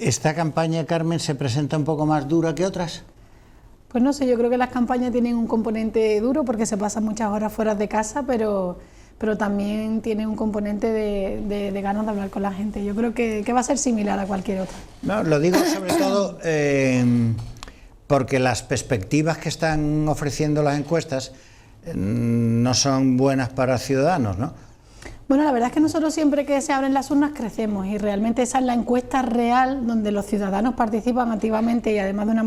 ¿Esta campaña, Carmen, se presenta un poco más dura que otras? Pues no sé, yo creo que las campañas tienen un componente duro porque se pasan muchas horas fuera de casa, pero también tiene un componente de ganas de hablar con la gente. Yo creo que va a ser similar a cualquier otra. No, lo digo sobre todo porque las perspectivas que están ofreciendo las encuestas no son buenas para Ciudadanos, ¿no? Bueno, la verdad es que nosotros siempre que se abren las urnas crecemos y realmente esa es la encuesta real donde los ciudadanos participan activamente y además de una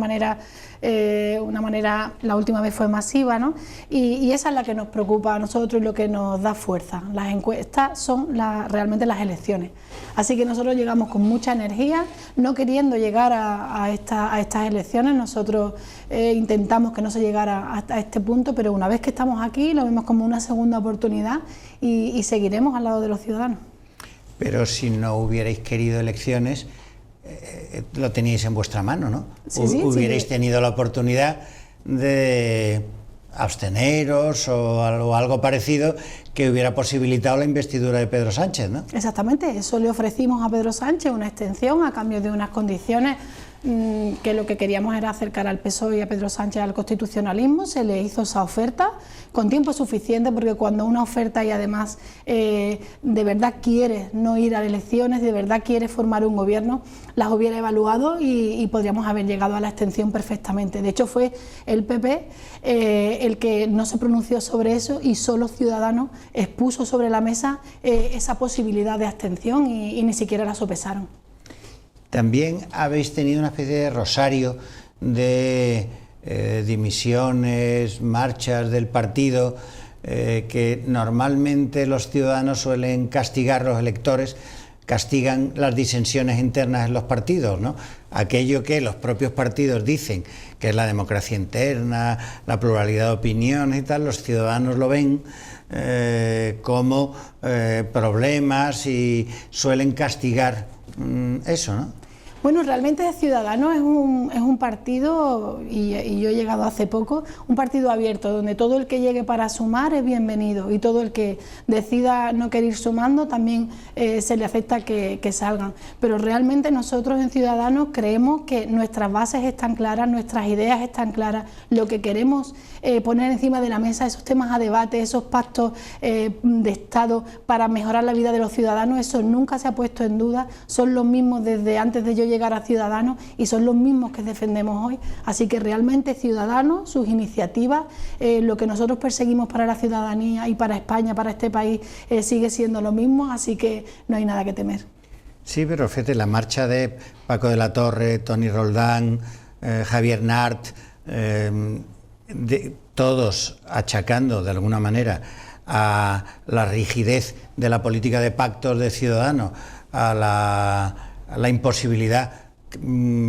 manera, la última vez fue masiva, ¿no? Y esa es la que nos preocupa a nosotros y lo que nos da fuerza. Las encuestas son realmente las elecciones. Así que nosotros llegamos con mucha energía, no queriendo llegar a estas elecciones. Nosotros intentamos que no se llegara hasta este punto, pero una vez que estamos aquí lo vemos como una segunda oportunidad y seguiremos al lado de los ciudadanos. Pero si no hubierais querido elecciones, lo teníais en vuestra mano, ¿no? Sí, hubierais tenido la oportunidad de absteneros o algo parecido que hubiera posibilitado la investidura de Pedro Sánchez, ¿no? Exactamente, eso le ofrecimos a Pedro Sánchez, una extensión a cambio de unas condiciones que lo que queríamos era acercar al PSOE y a Pedro Sánchez al constitucionalismo. Se le hizo esa oferta con tiempo suficiente, porque cuando una oferta y además de verdad quiere no ir a elecciones, de verdad quiere formar un gobierno, las hubiera evaluado y podríamos haber llegado a la extensión perfectamente. De hecho fue el PP el que no se pronunció sobre eso y solo Ciudadanos expuso sobre la mesa esa posibilidad de abstención y ni siquiera la sopesaron. También habéis tenido una especie de rosario de dimisiones, marchas del partido, que normalmente los ciudadanos suelen castigar, los electores castigan las disensiones internas en los partidos, ¿no? Aquello que los propios partidos dicen que es la democracia interna, la pluralidad de opiniones y tal, los ciudadanos lo ven como problemas y suelen castigar eso, ¿no? Bueno, realmente Ciudadanos es un partido, y yo he llegado hace poco, un partido abierto, donde todo el que llegue para sumar es bienvenido y todo el que decida no querer ir sumando también se le acepta que salgan. Pero realmente nosotros en Ciudadanos creemos que nuestras bases están claras, nuestras ideas están claras, lo que queremos poner encima de la mesa, esos temas a debate, esos pactos de Estado para mejorar la vida de los ciudadanos, eso nunca se ha puesto en duda, son los mismos desde antes de yo llegar a Ciudadanos y son los mismos que defendemos hoy. Así que realmente Ciudadanos, sus iniciativas, lo que nosotros perseguimos para la ciudadanía y para España, para este país, sigue siendo lo mismo, así que no hay nada que temer. Sí, pero fíjate, la marcha de Paco de la Torre, Toni Roldán, Javier Nart, todos achacando de alguna manera a la rigidez de la política de pactos de Ciudadanos, a la imposibilidad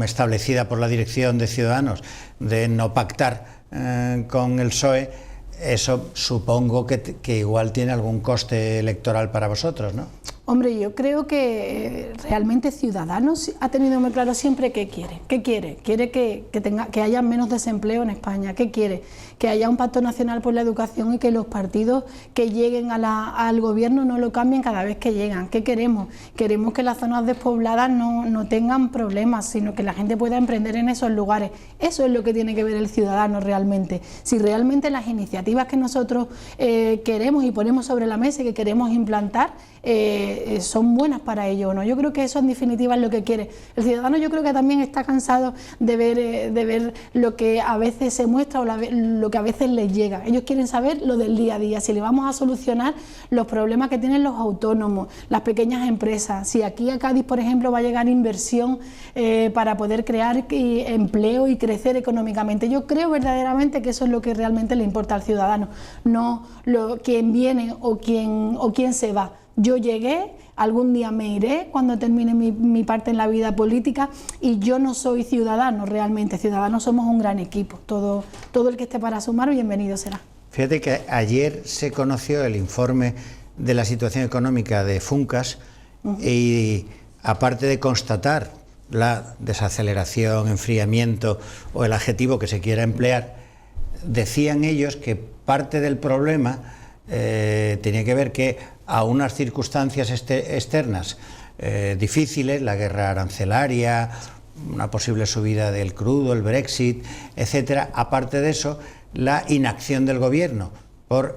establecida por la dirección de Ciudadanos de no pactar con el PSOE, eso supongo que igual tiene algún coste electoral para vosotros, ¿no? Hombre, yo creo que realmente Ciudadanos ha tenido muy claro siempre qué quiere. ¿Qué quiere? Quiere que haya menos desempleo en España. ¿Qué quiere? Que haya un pacto nacional por la educación y que los partidos que lleguen al gobierno no lo cambien cada vez que llegan. ¿Qué queremos? Queremos que las zonas despobladas no tengan problemas, sino que la gente pueda emprender en esos lugares. Eso es lo que tiene que ver el ciudadano realmente. Si realmente las iniciativas que nosotros queremos y ponemos sobre la mesa y que queremos implantar son buenas para ello, ¿no? Yo creo que eso en definitiva es lo que quiere. El ciudadano, yo creo que también está cansado de ver lo que a veces se muestra o lo que a veces les llega. Ellos quieren saber lo del día a día, si le vamos a solucionar los problemas que tienen los autónomos, las pequeñas empresas, si aquí a Cádiz, por ejemplo, va a llegar inversión para poder crear empleo y crecer económicamente. Yo creo verdaderamente que eso es lo que realmente le importa al ciudadano, no quién viene o quién se va. Yo llegué, algún día me iré cuando termine mi parte en la vida política y yo no soy ciudadano realmente. Ciudadanos somos un gran equipo, todo el que esté para sumar bienvenido será. Fíjate que ayer se conoció el informe de la situación económica de Funcas y aparte de constatar la desaceleración, enfriamiento o el adjetivo que se quiera emplear, decían ellos que parte del problema tenía que ver que a unas circunstancias externas difíciles, la guerra arancelaria, una posible subida del crudo, el Brexit, etcétera. Aparte de eso, la inacción del gobierno por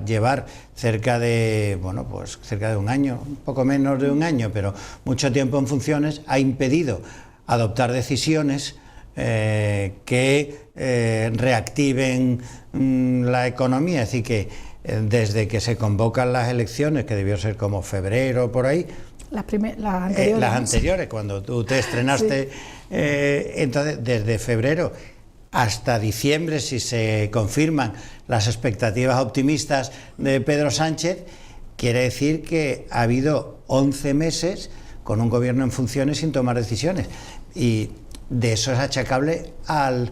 llevar cerca de un año, un poco menos de un año, pero mucho tiempo en funciones, ha impedido adoptar decisiones que reactiven la economía. Es decir, que desde que se convocan las elecciones, que debió ser como febrero por ahí, las anteriores, cuando tú te estrenaste, sí. Entonces desde febrero hasta diciembre, si se confirman las expectativas optimistas de Pedro Sánchez, quiere decir que ha habido 11 meses con un gobierno en funciones sin tomar decisiones, y de eso es achacable al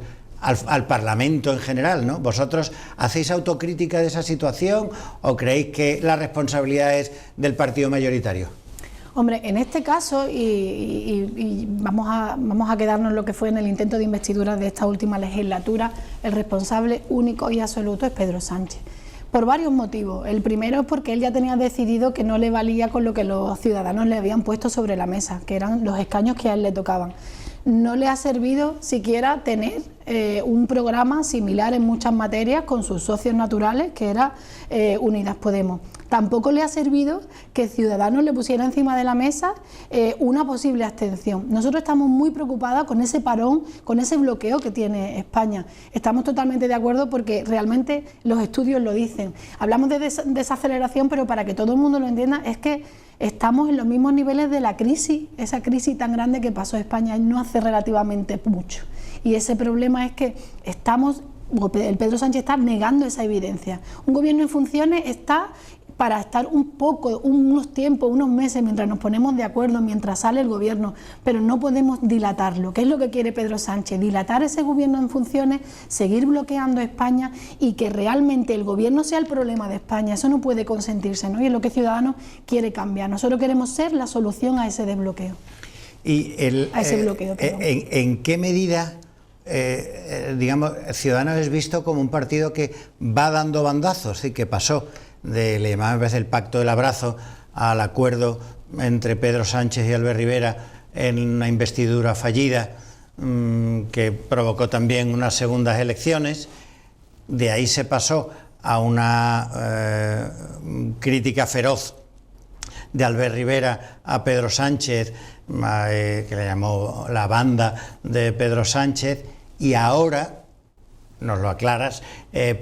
Parlamento en general, ¿no? ¿Vosotros hacéis autocrítica de esa situación o creéis que la responsabilidad es del partido mayoritario? Hombre, en este caso, y vamos a quedarnos en lo que fue en el intento de investidura de esta última legislatura, el responsable único y absoluto es Pedro Sánchez. Por varios motivos. El primero es porque él ya tenía decidido que no le valía con lo que los ciudadanos le habían puesto sobre la mesa, que eran los escaños que a él le tocaban. No le ha servido siquiera tener un programa similar en muchas materias con sus socios naturales, que era Unidas Podemos. Tampoco le ha servido que Ciudadanos le pusiera encima de la mesa una posible abstención. Nosotros estamos muy preocupados con ese parón, con ese bloqueo que tiene España. Estamos totalmente de acuerdo porque realmente los estudios lo dicen. Hablamos de desaceleración, pero para que todo el mundo lo entienda, es que estamos en los mismos niveles de la crisis, esa crisis tan grande que pasó España no hace relativamente mucho. Y ese problema es que el Pedro Sánchez está negando esa evidencia. Un gobierno en funciones está para estar unos tiempos, unos meses, mientras nos ponemos de acuerdo, mientras sale el gobierno, pero no podemos dilatarlo. ¿Qué es lo que quiere Pedro Sánchez? Dilatar ese gobierno en funciones, seguir bloqueando España y que realmente el gobierno sea el problema de España. Eso no puede consentirse, ¿no? Y es lo que Ciudadanos quiere cambiar. Nosotros queremos ser la solución a ese desbloqueo. A ese bloqueo. ¿En qué medida, Ciudadanos es visto como un partido que va dando bandazos y que pasó le llamamos a veces el pacto del abrazo al acuerdo entre Pedro Sánchez y Albert Rivera en una investidura fallida que provocó también unas segundas elecciones? De ahí se pasó a una crítica feroz de Albert Rivera a Pedro Sánchez, que le llamó la banda de Pedro Sánchez, y ahora, nos lo aclaras,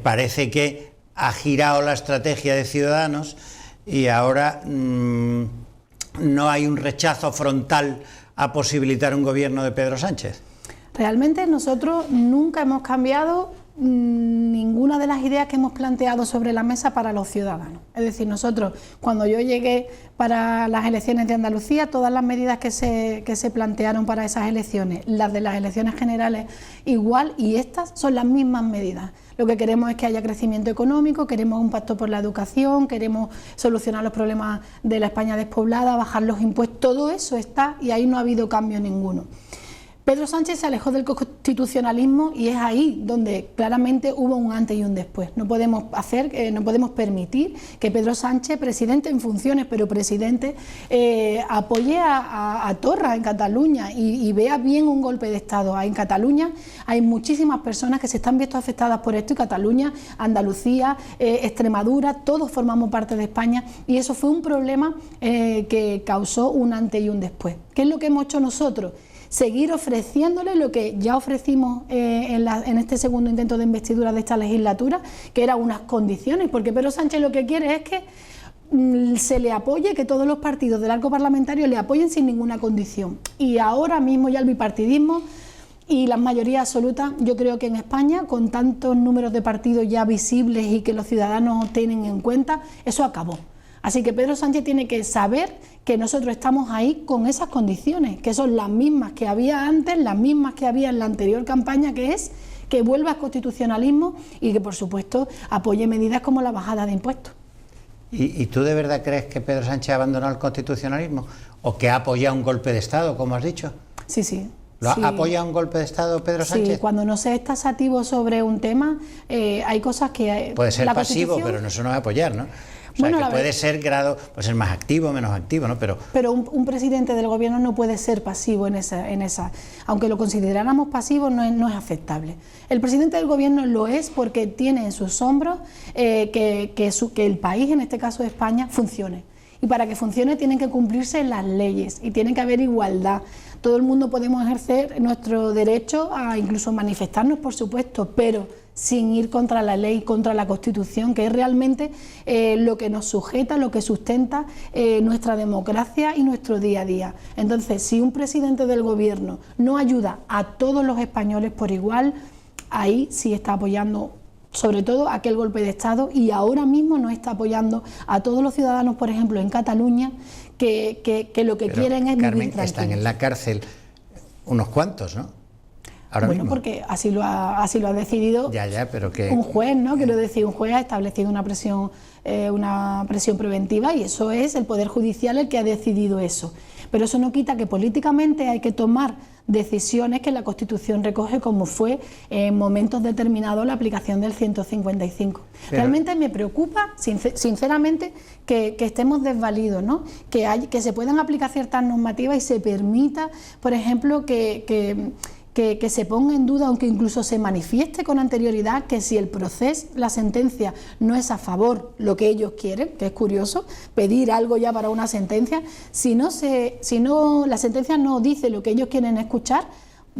parece que ha girado la estrategia de Ciudadanos y ahora no hay un rechazo frontal a posibilitar un gobierno de Pedro Sánchez. Realmente nosotros nunca hemos cambiado ninguna de las ideas que hemos planteado sobre la mesa para los ciudadanos. Es decir, nosotros, cuando yo llegué para las elecciones de Andalucía, todas las medidas que se plantearon para esas elecciones, las de las elecciones generales igual, y estas son las mismas medidas. Lo que queremos es que haya crecimiento económico, queremos un pacto por la educación, queremos solucionar los problemas de la España despoblada, bajar los impuestos, todo eso está y ahí no ha habido cambio ninguno. Pedro Sánchez se alejó del constitucionalismo y es ahí donde claramente hubo un antes y un después. No podemos permitir que Pedro Sánchez, presidente en funciones, pero presidente, apoye a Torra en Cataluña y vea bien un golpe de Estado. En Cataluña hay muchísimas personas que se están viendo afectadas por esto, y Cataluña, Andalucía, Extremadura, todos formamos parte de España, y eso fue un problema que causó un antes y un después. ¿Qué es lo que hemos hecho nosotros? Seguir ofreciéndole lo que ya ofrecimos en este segundo intento de investidura de esta legislatura, que eran unas condiciones, porque Pedro Sánchez lo que quiere es que se le apoye, que todos los partidos del arco parlamentario le apoyen sin ninguna condición. Y ahora mismo ya el bipartidismo y las mayorías absolutas, yo creo que en España, con tantos números de partidos ya visibles y que los ciudadanos tienen en cuenta, eso acabó. Así que Pedro Sánchez tiene que saber que nosotros estamos ahí con esas condiciones, que son las mismas que había antes, las mismas que había en la anterior campaña, que es que vuelva al constitucionalismo y que, por supuesto, apoye medidas como la bajada de impuestos. ¿Y tú de verdad crees que Pedro Sánchez ha abandonado el constitucionalismo o que ha apoyado un golpe de Estado, como has dicho? Sí, sí. ¿Lo ha apoyado un golpe de Estado Pedro Sánchez? Sí, cuando no se es tasativo sobre un tema, hay cosas que... Puede ser pasivo, pero eso no es apoyar, ¿no? O sea, que puede ser grado, puede ser más activo, menos activo, ¿no? Pero un presidente del gobierno no puede ser pasivo en esa, aunque lo consideráramos pasivo, no es aceptable. El presidente del gobierno lo es porque tiene en sus hombros que el país, en este caso España, funcione. Y para que funcione tienen que cumplirse las leyes y tiene que haber igualdad. Todo el mundo podemos ejercer nuestro derecho a incluso manifestarnos, por supuesto, pero sin ir contra la ley, contra la Constitución, que es realmente lo que nos sujeta, lo que sustenta nuestra democracia y nuestro día a día. Entonces, si un presidente del gobierno no ayuda a todos los españoles por igual, ahí sí está apoyando sobre todo aquel golpe de Estado, y ahora mismo no está apoyando a todos los ciudadanos, por ejemplo, en Cataluña, que lo que quieren es Carmen, vivir tranquilos. Están en la cárcel unos cuantos, ¿no? Ahora bueno, mismo. Porque así lo ha decidido pero que un juez, ¿no? Quiero decir, un juez ha establecido una presión preventiva, y eso es el Poder Judicial el que ha decidido eso. Pero eso no quita que políticamente hay que tomar decisiones que la Constitución recoge, como fue en momentos determinados la aplicación del 155. Realmente me preocupa, sinceramente, que estemos desvalidos, ¿no? Que se puedan aplicar ciertas normativas y se permita, por ejemplo, que se ponga en duda, aunque incluso se manifieste con anterioridad, que si el proceso, la sentencia, no es a favor lo que ellos quieren, que es curioso, pedir algo ya para una sentencia, si la sentencia no dice lo que ellos quieren escuchar,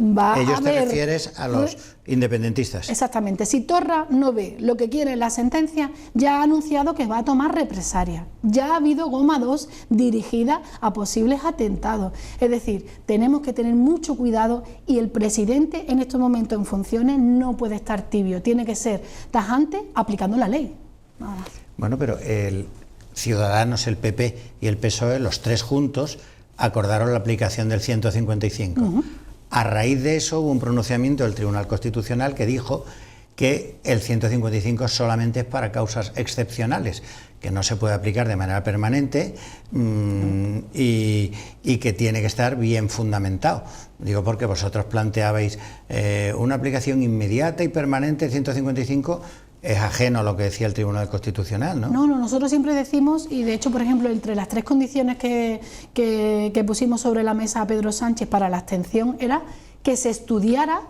va a haber... Ellos te refieres a los independentistas. Exactamente. Si Torra no ve lo que quiere la sentencia, ya ha anunciado que va a tomar represalias. Ya ha habido goma 2 dirigida a posibles atentados. Es decir, tenemos que tener mucho cuidado, y el presidente en estos momentos en funciones no puede estar tibio. Tiene que ser tajante aplicando la ley. Nada más. Bueno, pero el Ciudadanos, el PP y el PSOE, los tres juntos, acordaron la aplicación del 155. A raíz de eso hubo un pronunciamiento del Tribunal Constitucional que dijo que el 155 solamente es para causas excepcionales, que no se puede aplicar de manera permanente y que tiene que estar bien fundamentado. Digo porque vosotros planteabais una aplicación inmediata y permanente del 155. Es ajeno a lo que decía el Tribunal Constitucional, ¿no? No, nosotros siempre decimos, y de hecho, por ejemplo, entre las tres condiciones que pusimos sobre la mesa a Pedro Sánchez para la abstención, era que se estudiara,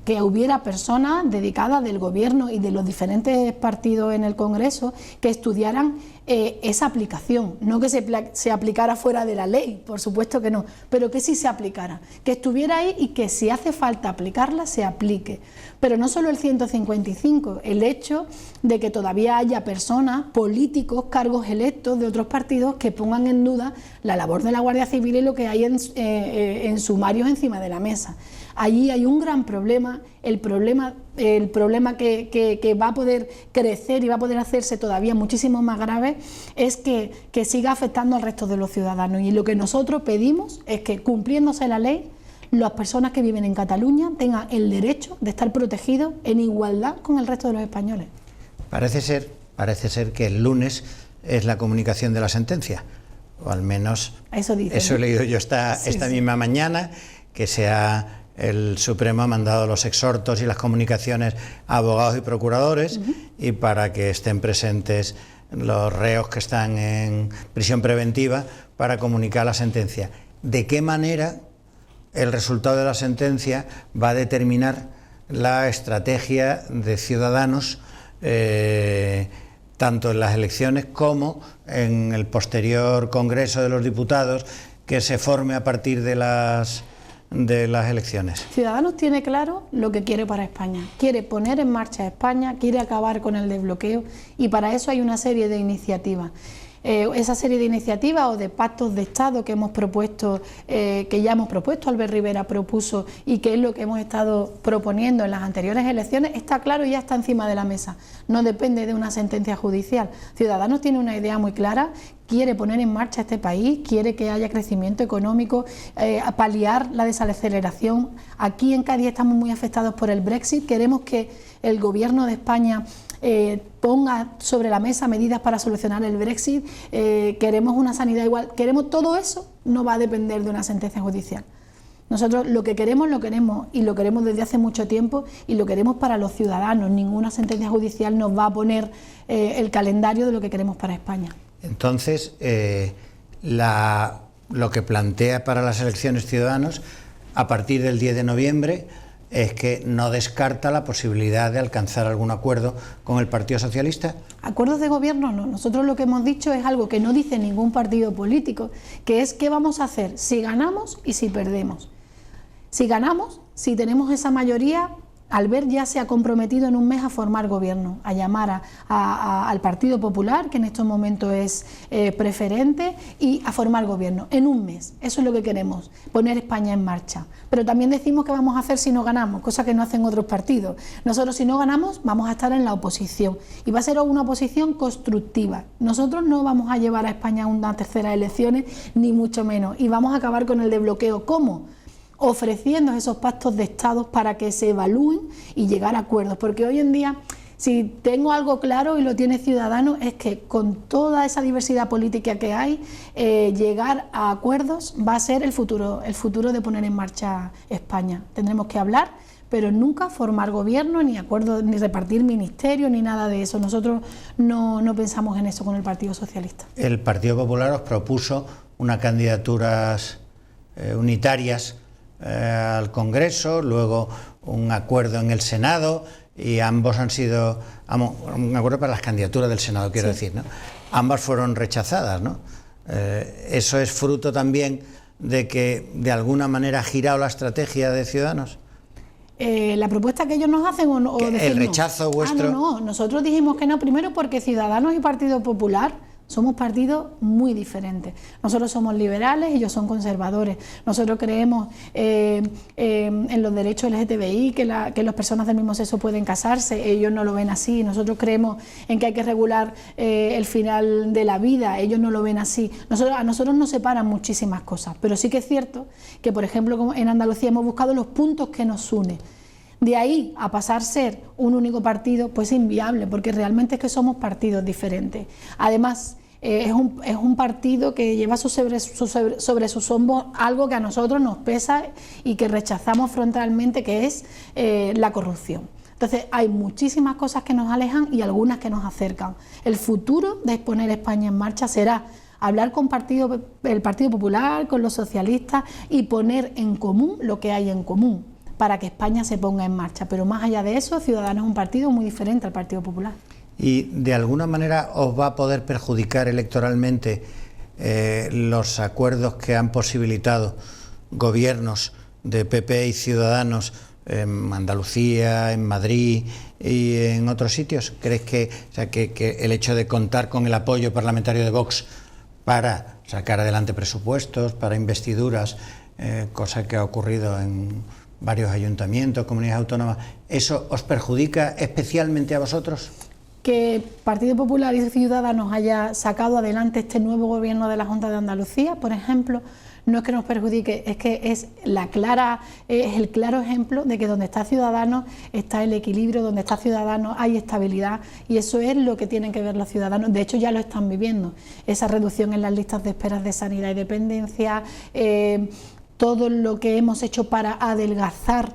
que hubiera personas dedicadas del Gobierno y de los diferentes partidos en el Congreso que estudiaran esa aplicación, no que se aplicara fuera de la ley, por supuesto que no, pero que sí se aplicara, que estuviera ahí y que si hace falta aplicarla, se aplique. Pero no solo el 155, el hecho de que todavía haya personas, políticos, cargos electos de otros partidos que pongan en duda la labor de la Guardia Civil y lo que hay en sumarios encima de la mesa. Allí hay un gran problema, el problema que va a poder crecer y va a poder hacerse todavía muchísimo más grave es que siga afectando al resto de los ciudadanos. Y lo que nosotros pedimos es que, cumpliéndose la ley, las personas que viven en Cataluña tengan el derecho de estar protegidos en igualdad con el resto de los españoles. Parece ser que el lunes es la comunicación de la sentencia, o al menos eso he leído yo esta misma mañana, que el Supremo ha mandado los exhortos y las comunicaciones a abogados y procuradores y para que estén presentes los reos que están en prisión preventiva para comunicar la sentencia. ¿De qué manera el resultado de la sentencia va a determinar la estrategia de Ciudadanos tanto en las elecciones como en el posterior Congreso de los Diputados que se forme a partir de las elecciones? Ciudadanos tiene claro lo que quiere para España. Quiere poner en marcha España, quiere acabar con el desbloqueo, y para eso hay una serie de iniciativas. Esa serie de iniciativas o de pactos de Estado que hemos propuesto, que ya hemos propuesto, Albert Rivera propuso, y que es lo que hemos estado proponiendo en las anteriores elecciones, está claro y ya está encima de la mesa. No depende de una sentencia judicial. Ciudadanos tiene una idea muy clara, quiere poner en marcha este país, quiere que haya crecimiento económico, paliar la desaceleración. Aquí en Cádiz estamos muy afectados por el Brexit, queremos que el Gobierno de España ponga sobre la mesa medidas para solucionar el Brexit, queremos una sanidad igual, queremos todo eso, no va a depender de una sentencia judicial. Nosotros lo queremos y lo queremos desde hace mucho tiempo y lo queremos para los ciudadanos. Ninguna sentencia judicial nos va a poner el calendario de lo que queremos para España. Entonces, lo que plantea para las elecciones Ciudadanos a partir del 10 de noviembre es que no descarta la posibilidad de alcanzar algún acuerdo con el Partido Socialista. Acuerdos de gobierno no. Nosotros lo que hemos dicho es algo que no dice ningún partido político, que es qué vamos a hacer si ganamos y si perdemos. Si ganamos, si tenemos esa mayoría, Albert ya se ha comprometido en un mes a formar gobierno, a llamar al Partido Popular, que en estos momentos es preferente, y a formar gobierno en un mes. Eso es lo que queremos, poner España en marcha. Pero también decimos qué vamos a hacer si no ganamos, cosa que no hacen otros partidos. Nosotros, si no ganamos, vamos a estar en la oposición y va a ser una oposición constructiva. Nosotros no vamos a llevar a España a una tercera elecciones, ni mucho menos, y vamos a acabar con el desbloqueo. ¿Cómo? Ofreciendo esos pactos de Estados para que se evalúen y llegar a acuerdos, porque hoy en día, si tengo algo claro y lo tiene Ciudadanos, es que con toda esa diversidad política que hay, llegar a acuerdos va a ser el futuro de poner en marcha España. Tendremos que hablar, pero nunca formar gobierno, ni acuerdos, ni repartir ministerios, ni nada de eso. Nosotros no pensamos en eso con el Partido Socialista. El Partido Popular os propuso unas candidaturas unitarias al Congreso, luego un acuerdo en el Senado, y ambos han sido, un acuerdo para las candidaturas del Senado, quiero decir, ¿no? Ambas fueron rechazadas, ¿no? ¿Eso es fruto también de que de alguna manera ha girado la estrategia de Ciudadanos? ¿La propuesta que ellos nos hacen o el rechazo vuestro? No, nosotros dijimos que no, primero porque Ciudadanos y Partido Popular somos partidos muy diferentes. Nosotros somos liberales, ellos son conservadores. Nosotros creemos en los derechos LGTBI, que las personas del mismo sexo pueden casarse. Ellos no lo ven así. Nosotros creemos en que hay que regular el final de la vida. Ellos no lo ven así. A nosotros nos separan muchísimas cosas. Pero sí que es cierto que, por ejemplo, como en Andalucía hemos buscado los puntos que nos unen. De ahí a pasar a ser un único partido, pues es inviable, porque realmente es que somos partidos diferentes. Además, es un partido que lleva sobre sus hombros algo que a nosotros nos pesa y que rechazamos frontalmente, que es la corrupción. Entonces, hay muchísimas cosas que nos alejan y algunas que nos acercan. El futuro de poner España en marcha será hablar con el Partido Popular, con los socialistas, y poner en común lo que hay en común, para que España se ponga en marcha. Pero más allá de eso, Ciudadanos es un partido muy diferente al Partido Popular. ¿Y de alguna manera os va a poder perjudicar electoralmente los acuerdos que han posibilitado gobiernos de PP y Ciudadanos en Andalucía, en Madrid y en otros sitios? ¿Crees que el hecho de contar con el apoyo parlamentario de Vox para sacar adelante presupuestos, para investiduras, cosa que ha ocurrido en varios ayuntamientos, comunidades autónomas, eso os perjudica especialmente a vosotros? Que Partido Popular y Ciudadanos haya sacado adelante este nuevo gobierno de la Junta de Andalucía, por ejemplo, no es que nos perjudique, es que es el claro ejemplo de que donde está Ciudadanos está el equilibrio, donde está Ciudadanos hay estabilidad, y eso es lo que tienen que ver los ciudadanos. De hecho, ya lo están viviendo, esa reducción en las listas de esperas de sanidad y dependencia, todo lo que hemos hecho para adelgazar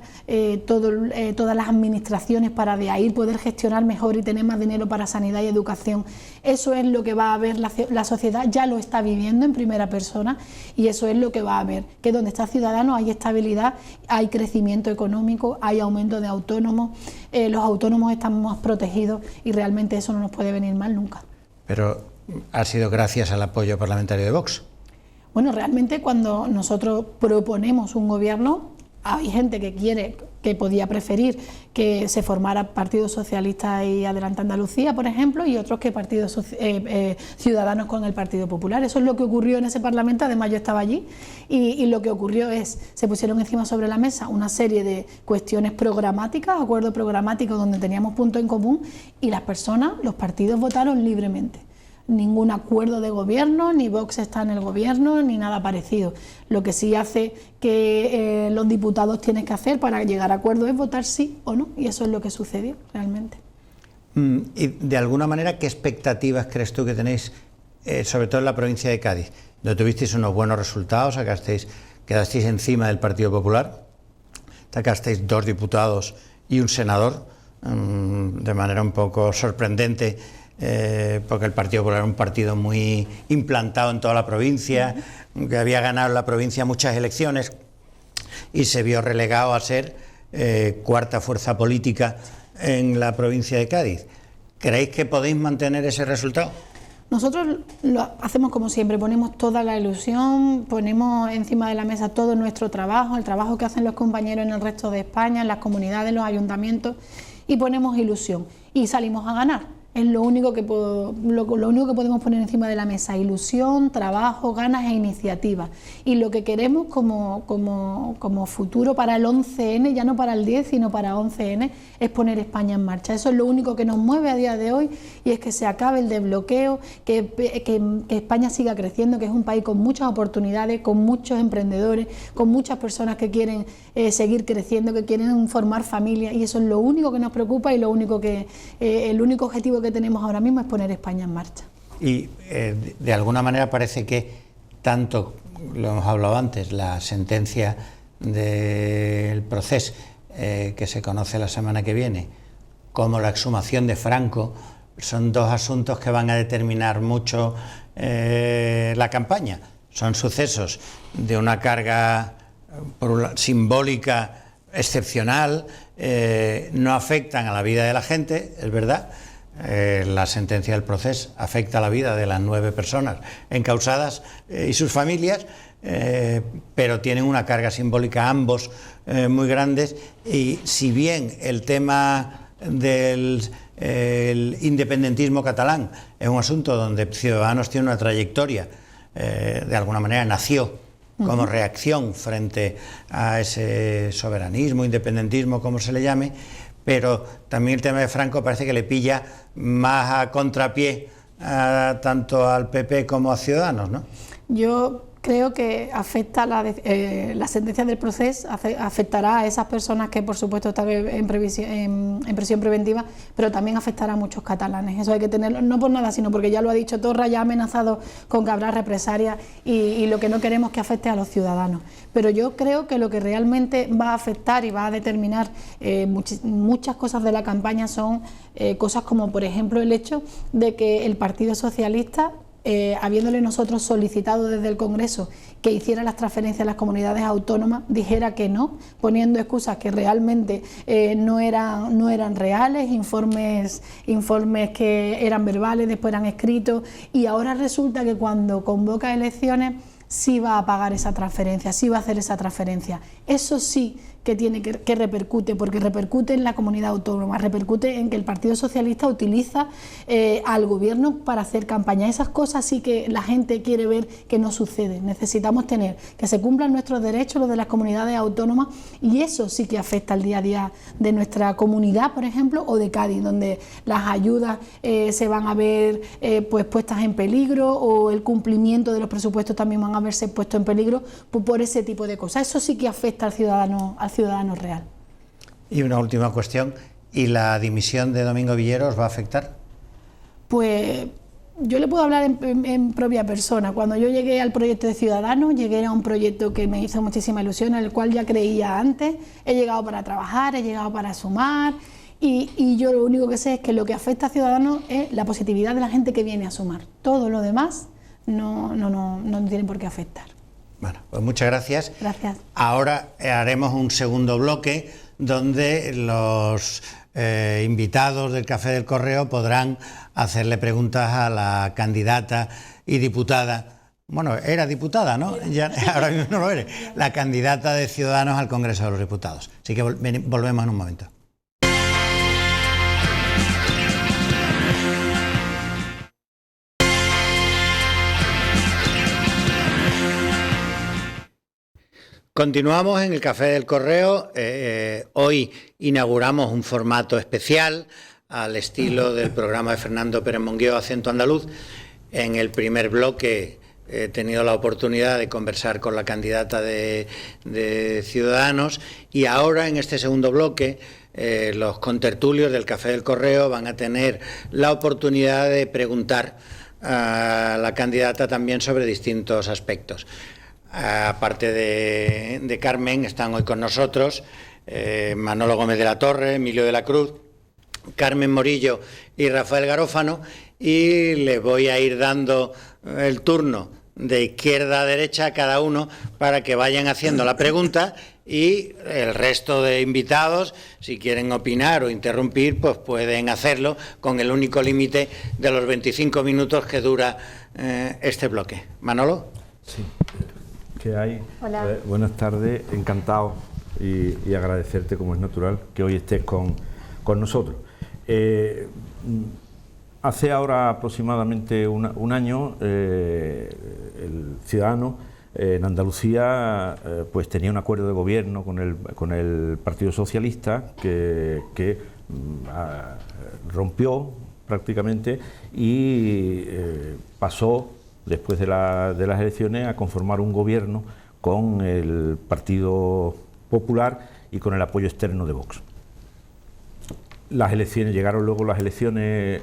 todas las administraciones, para de ahí poder gestionar mejor y tener más dinero para sanidad y educación. Eso es lo que va a ver la sociedad, ya lo está viviendo en primera persona, y eso es lo que va a ver, que donde está Ciudadanos hay estabilidad, hay crecimiento económico, hay aumento de autónomos, los autónomos están más protegidos, y realmente eso no nos puede venir mal nunca. Pero ha sido gracias al apoyo parlamentario de Vox. Bueno, realmente cuando nosotros proponemos un gobierno, hay gente que podía preferir que se formara Partido Socialista y Adelante Andalucía, por ejemplo, y otros que Ciudadanos con el Partido Popular. Eso es lo que ocurrió en ese Parlamento. Además, yo estaba allí, y lo que ocurrió es, se pusieron encima sobre la mesa una serie de cuestiones programáticas, acuerdos programáticos donde teníamos puntos en común, y las personas, los partidos votaron libremente. Ningún acuerdo de gobierno, ni Vox está en el gobierno, ni nada parecido. Lo que sí hace que los diputados tienen que hacer para llegar a acuerdo es votar sí o no, y eso es lo que sucedió realmente. Y de alguna manera, ¿qué expectativas crees tú que tenéis, sobre todo en la provincia de Cádiz, donde tuvisteis unos buenos resultados, sacasteis quedasteis encima del Partido Popular, sacasteis 2 diputados y un senador, de manera un poco sorprendente, porque el Partido Popular era un partido muy implantado en toda la provincia, que había ganado en la provincia muchas elecciones y se vio relegado a ser cuarta fuerza política en la provincia de Cádiz. ¿Creéis que podéis mantener ese resultado? Nosotros lo hacemos como siempre, ponemos toda la ilusión, ponemos encima de la mesa todo nuestro trabajo, el trabajo que hacen los compañeros en el resto de España, en las comunidades, los ayuntamientos, y ponemos ilusión y salimos a ganar. Es lo único que podemos poner encima de la mesa: ilusión, trabajo, ganas e iniciativa. Y lo que queremos como futuro para el 11N, ya no para el 10, sino para 11N, es poner España en marcha. Eso es lo único que nos mueve a día de hoy, y es que se acabe el desbloqueo, que España siga creciendo, que es un país con muchas oportunidades, con muchos emprendedores, con muchas personas que quieren seguir creciendo, que quieren formar familia, y eso es lo único que nos preocupa y el único objetivo que tenemos ahora mismo es poner España en marcha. Y de alguna manera parece que tanto, lo hemos hablado antes, la sentencia del Procés que se conoce la semana que viene, como la exhumación de Franco, son 2 asuntos que van a determinar mucho la campaña. Son sucesos de una carga simbólica excepcional, no afectan a la vida de la gente, es verdad. La sentencia del Procés afecta a la vida de las 9 personas encausadas y sus familias, pero tienen una carga simbólica ambos muy grandes, y si bien el tema del independentismo catalán es un asunto donde Ciudadanos tiene una trayectoria, de alguna manera nació como reacción frente a ese soberanismo, independentismo, como se le llame, pero también el tema de Franco parece que le pilla más a contrapié tanto al PP como a Ciudadanos, ¿no? Yo creo que afecta la sentencia del Procés, afectará a esas personas que por supuesto están en prisión preventiva, pero también afectará a muchos catalanes. Eso hay que tenerlo, no por nada, sino porque ya lo ha dicho Torra, ya ha amenazado con que habrá represalias, y lo que no queremos es que afecte a los ciudadanos. Pero yo creo que lo que realmente va a afectar y va a determinar muchas cosas de la campaña son cosas como, por ejemplo, el hecho de que el Partido Socialista, habiéndole nosotros solicitado desde el Congreso que hiciera las transferencias a las comunidades autónomas, dijera que no, poniendo excusas que realmente no eran reales, informes que eran verbales, después eran escritos, y ahora resulta que cuando convoca elecciones sí va a pagar esa transferencia, sí va a hacer esa transferencia. Eso sí que tiene que repercute, porque repercute en la comunidad autónoma, repercute en que el Partido Socialista utiliza al gobierno para hacer campaña. Esas cosas sí que la gente quiere ver que no sucede. Necesitamos tener que se cumplan nuestros derechos, los de las comunidades autónomas, y eso sí que afecta al día a día de nuestra comunidad, por ejemplo, o de Cádiz, donde las ayudas se van a ver pues puestas en peligro, o el cumplimiento de los presupuestos también van a verse puestos en peligro por ese tipo de cosas. Eso sí que afecta al ciudadano real. Y una última cuestión: ¿y la dimisión de Domingo Villero os va a afectar? Pues yo le puedo hablar en propia persona. Cuando yo llegué al proyecto de Ciudadanos, llegué a un proyecto que me hizo muchísima ilusión, en el cual ya creía antes. He llegado para trabajar, he llegado para sumar, y yo lo único que sé es que lo que afecta a Ciudadanos es la positividad de la gente que viene a sumar. Todo lo demás no tiene por qué afectar. Bueno, pues muchas gracias. Gracias. Ahora haremos un segundo bloque donde los invitados del Café del Correo podrán hacerle preguntas a la candidata y diputada. Bueno, era diputada, ¿no? Ya, ahora mismo no lo eres. La candidata de Ciudadanos al Congreso de los Diputados. Así que volvemos en un momento. Continuamos en el Café del Correo. Hoy inauguramos un formato especial al estilo del programa de Fernando Pérez Monguió, Acento Andaluz. En el primer bloque he tenido la oportunidad de conversar con la candidata de Ciudadanos, y ahora en este segundo bloque los contertulios del Café del Correo van a tener la oportunidad de preguntar a la candidata también sobre distintos aspectos. aparte de Carmen, están hoy con nosotros Manolo Gómez de la Torre, Emilio de la Cruz, Carmen Morillo y Rafael Garófano, y les voy a ir dando el turno de izquierda a derecha a cada uno para que vayan haciendo la pregunta, y el resto de invitados, si quieren opinar o interrumpir, pues pueden hacerlo con el único límite de los 25 minutos que dura este bloque. Manolo. Sí. ¿Qué hay? Hola. Buenas tardes, encantado y agradecerte, como es natural, que hoy estés con nosotros. Hace ahora aproximadamente un año, el Ciudadanos en Andalucía pues tenía un acuerdo de gobierno con el Partido Socialista que rompió prácticamente y pasó, después de las elecciones, a conformar un gobierno con el Partido Popular y con el apoyo externo de Vox. Llegaron luego las elecciones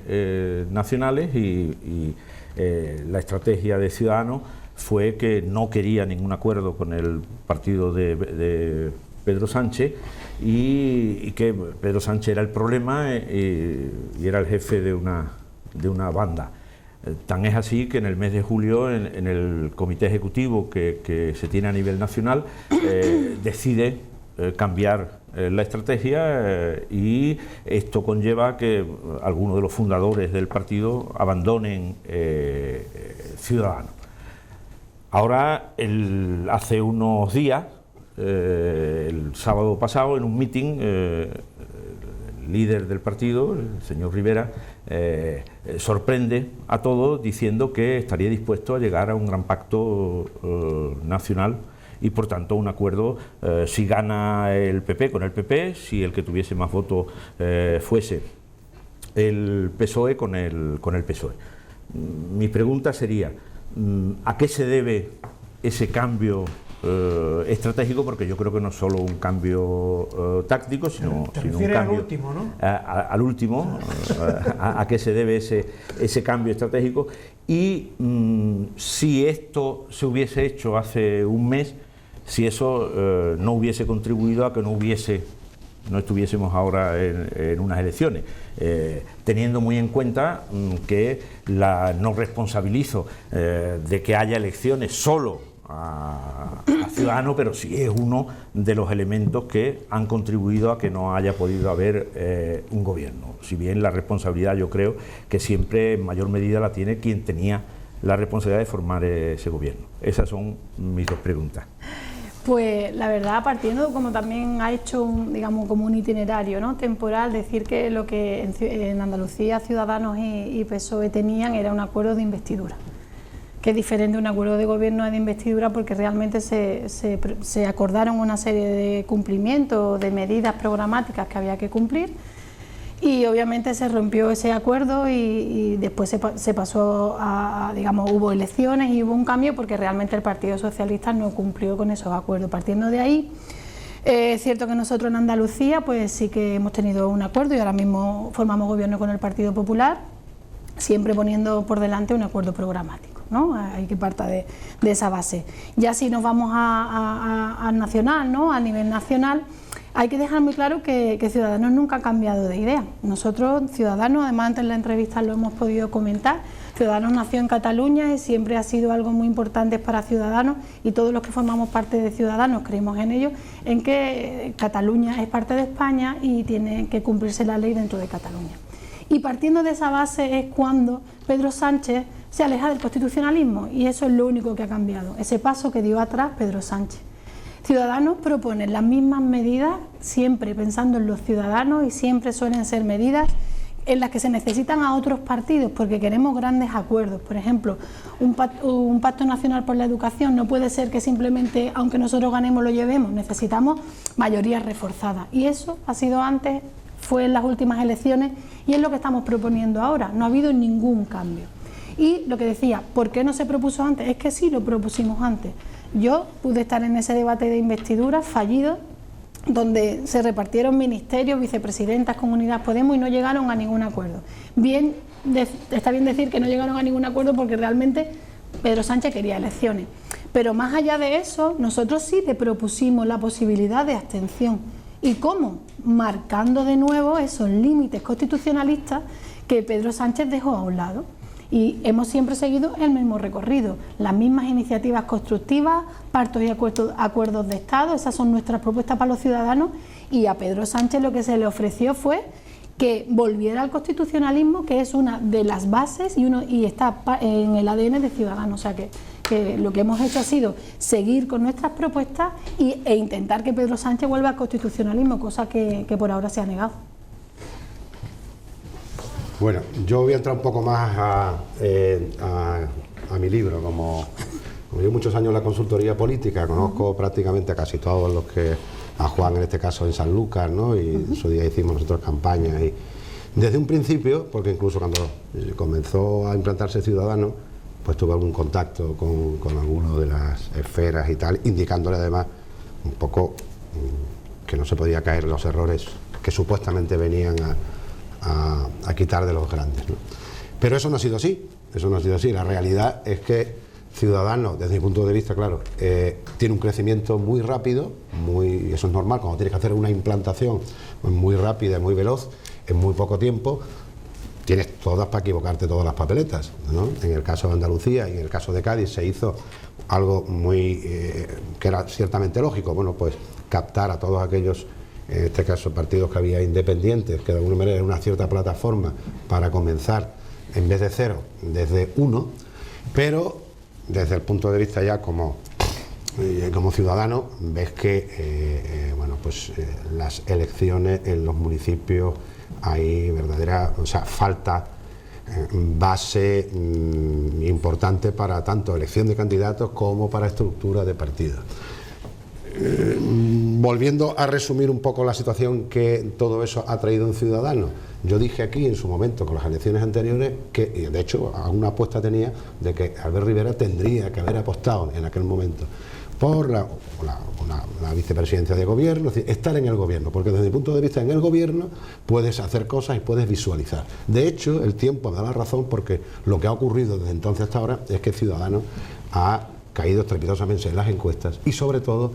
nacionales y la estrategia de Ciudadanos fue que no quería ningún acuerdo con el partido de Pedro Sánchez y que Pedro Sánchez era el problema y era el jefe de una banda. Tan es así que en el mes de julio, en el comité ejecutivo que se tiene a nivel nacional, decide cambiar la estrategia y esto conlleva que algunos de los fundadores del partido abandonen Ciudadanos. Ahora, hace unos días, el sábado pasado, en un meeting, el líder del partido, el señor Rivera, sorprende a todos diciendo que estaría dispuesto a llegar a un gran pacto nacional y, por tanto, un acuerdo si gana el PP con el PP, si el que tuviese más votos fuese el PSOE con el PSOE. Mi pregunta sería: ¿a qué se debe ese cambio estratégico? Porque yo creo que no es solo un cambio táctico, sino un cambio al último, ¿no? Al último, a qué se debe ese cambio estratégico, y si esto se hubiese hecho hace un mes, si eso no hubiese contribuido a que no estuviésemos ahora en unas elecciones, teniendo muy en cuenta que no responsabilizo de que haya elecciones solo a Ciudadanos, pero sí es uno de los elementos que han contribuido a que no haya podido haber un gobierno, si bien la responsabilidad yo creo que siempre en mayor medida la tiene quien tenía la responsabilidad de formar ese gobierno. Esas son mis dos preguntas. Pues la verdad, partiendo, como también ha hecho digamos como un itinerario, ¿no?, temporal, decir que lo que en Andalucía Ciudadanos y PSOE tenían era un acuerdo de investidura, que es diferente de un acuerdo de gobierno de investidura, porque realmente se acordaron una serie de cumplimientos, de medidas programáticas que había que cumplir, y obviamente se rompió ese acuerdo y después se pasó digamos, hubo elecciones y hubo un cambio porque realmente el Partido Socialista no cumplió con esos acuerdos. Partiendo de ahí, es cierto que nosotros en Andalucía pues sí que hemos tenido un acuerdo y ahora mismo formamos gobierno con el Partido Popular, siempre poniendo por delante un acuerdo programático, ¿no? Hay que partir de esa base. Ya si nos vamos a nacional, ¿no?, a nivel nacional, hay que dejar muy claro que Ciudadanos nunca ha cambiado de idea. Nosotros, Ciudadanos, además antes en la entrevista lo hemos podido comentar, Ciudadanos nació en Cataluña y siempre ha sido algo muy importante para Ciudadanos, y todos los que formamos parte de Ciudadanos creemos en ello, en que Cataluña es parte de España y tiene que cumplirse la ley dentro de Cataluña. Y partiendo de esa base es cuando Pedro Sánchez se aleja del constitucionalismo, y eso es lo único que ha cambiado, ese paso que dio atrás Pedro Sánchez. Ciudadanos propone las mismas medidas, siempre pensando en los ciudadanos, y siempre suelen ser medidas en las que se necesitan a otros partidos, porque queremos grandes acuerdos. Por ejemplo, un pacto nacional por la educación no puede ser que simplemente, aunque nosotros ganemos, lo llevemos. Necesitamos mayorías reforzadas, y eso ha sido antes, fue en las últimas elecciones, y es lo que estamos proponiendo ahora. No ha habido ningún cambio. Y lo que decía, ¿por qué no se propuso antes? Es que sí lo propusimos antes. Yo pude estar en ese debate de investidura fallido, donde se repartieron ministerios, vicepresidentas con Unidas Podemos, y no llegaron a ningún acuerdo. Está bien decir que no llegaron a ningún acuerdo porque realmente Pedro Sánchez quería elecciones. Pero más allá de eso, nosotros sí le propusimos la posibilidad de abstención. ¿Y cómo? Marcando de nuevo esos límites constitucionalistas que Pedro Sánchez dejó a un lado. Y hemos siempre seguido el mismo recorrido, las mismas iniciativas constructivas, pactos y acuerdos de Estado. Esas son nuestras propuestas para los ciudadanos, y a Pedro Sánchez lo que se le ofreció fue que volviera al constitucionalismo, que es una de las bases y está en el ADN de Ciudadanos. O sea que lo que hemos hecho ha sido seguir con nuestras propuestas e intentar que Pedro Sánchez vuelva al constitucionalismo, cosa que por ahora se ha negado. Bueno, yo voy a entrar un poco más a mi libro. Como llevo muchos años en la consultoría política, conozco prácticamente a casi todos los que, a Juan en este caso en Sanlúcar, ¿no? Y en su día hicimos nosotros campañas. Y desde un principio, porque incluso cuando comenzó a implantarse Ciudadanos, pues tuve algún contacto con alguno de las esferas y tal, indicándole además un poco que no se podía caer en los errores que supuestamente venían a quitar de los grandes, ¿no? Pero eso no ha sido así, La realidad es que Ciudadanos, desde mi punto de vista, claro, tiene un crecimiento muy rápido, y eso es normal, cuando tienes que hacer una implantación muy rápida, muy veloz, en muy poco tiempo, tienes todas para equivocarte todas las papeletas, ¿no? En el caso de Andalucía y en el caso de Cádiz se hizo algo muy que era ciertamente lógico, bueno, pues captar a todos aquellos, en este caso partidos que había independientes, que de alguna manera era una cierta plataforma para comenzar en vez de 0, desde 1, pero desde el punto de vista ya como ciudadano, ves que bueno, pues las elecciones en los municipios hay verdadera, o sea, falta base importante para tanto elección de candidatos como para estructura de partidos. Volviendo a resumir un poco la situación que todo eso ha traído en Ciudadanos, yo dije aquí en su momento con las elecciones anteriores que, de hecho, alguna apuesta tenía de que Albert Rivera tendría que haber apostado en aquel momento por la vicepresidencia de gobierno, es decir, estar en el gobierno, porque desde mi punto de vista en el gobierno puedes hacer cosas y puedes visualizar. De hecho, el tiempo me da la razón, porque lo que ha ocurrido desde entonces hasta ahora es que Ciudadanos ha caído estrepitosamente en las encuestas y sobre todo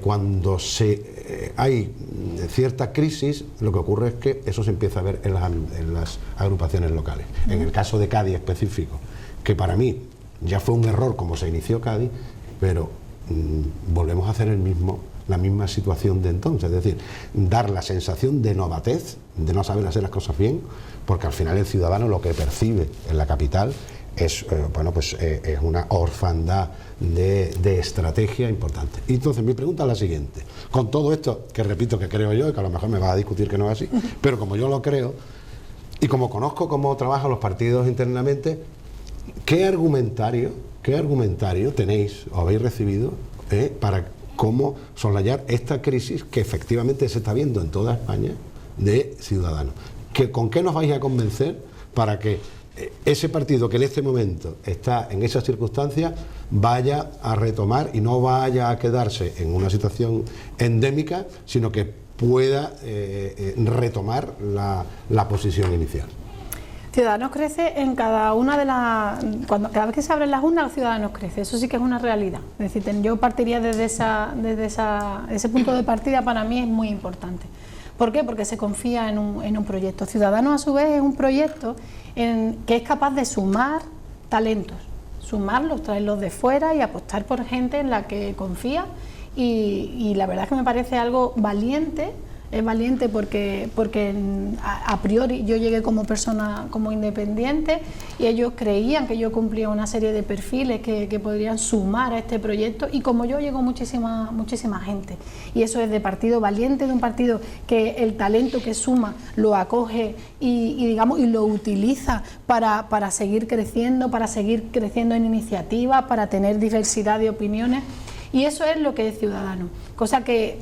cuando hay cierta crisis, lo que ocurre es que eso se empieza a ver en las agrupaciones locales. En el caso de Cádiz específico, que para mí ya fue un error como se inició Cádiz, pero volvemos a hacer la misma situación de entonces, es decir, dar la sensación de novatez, de no saber hacer las cosas bien, porque al final el ciudadano lo que percibe en la capital es es una orfandad de estrategia importante. Y entonces mi pregunta es la siguiente: con todo esto, que repito que creo yo, y que a lo mejor me vas a discutir que no es así, pero como yo lo creo, y como conozco cómo trabajan los partidos internamente, ¿qué argumentario tenéis o habéis recibido para cómo soslayar esta crisis que efectivamente se está viendo en toda España de Ciudadanos? ¿Con qué nos vais a convencer para que ese partido que en este momento está en esas circunstancias vaya a retomar y no vaya a quedarse en una situación endémica, sino que pueda retomar la posición inicial? Ciudadanos crece en cada una de las... Cada vez que se abren las urnas, Ciudadanos crece. Eso sí que es una realidad. Es decir, yo partiría desde ese punto de partida. Para mí es muy importante. ¿Por qué? Porque se confía en un proyecto. Ciudadanos, a su vez, es un proyecto que es capaz de sumar talentos, sumarlos, traerlos de fuera y apostar por gente en la que confía. Y la verdad es que me parece algo valiente. Es valiente porque a priori yo llegué como persona, como independiente, y ellos creían que yo cumplía una serie de perfiles que podrían sumar a este proyecto, y como yo llegó muchísima gente, y eso es de partido valiente, de un partido que el talento que suma lo acoge y lo utiliza para seguir creciendo en iniciativas, para tener diversidad de opiniones. Y eso es lo que es Ciudadano, cosa que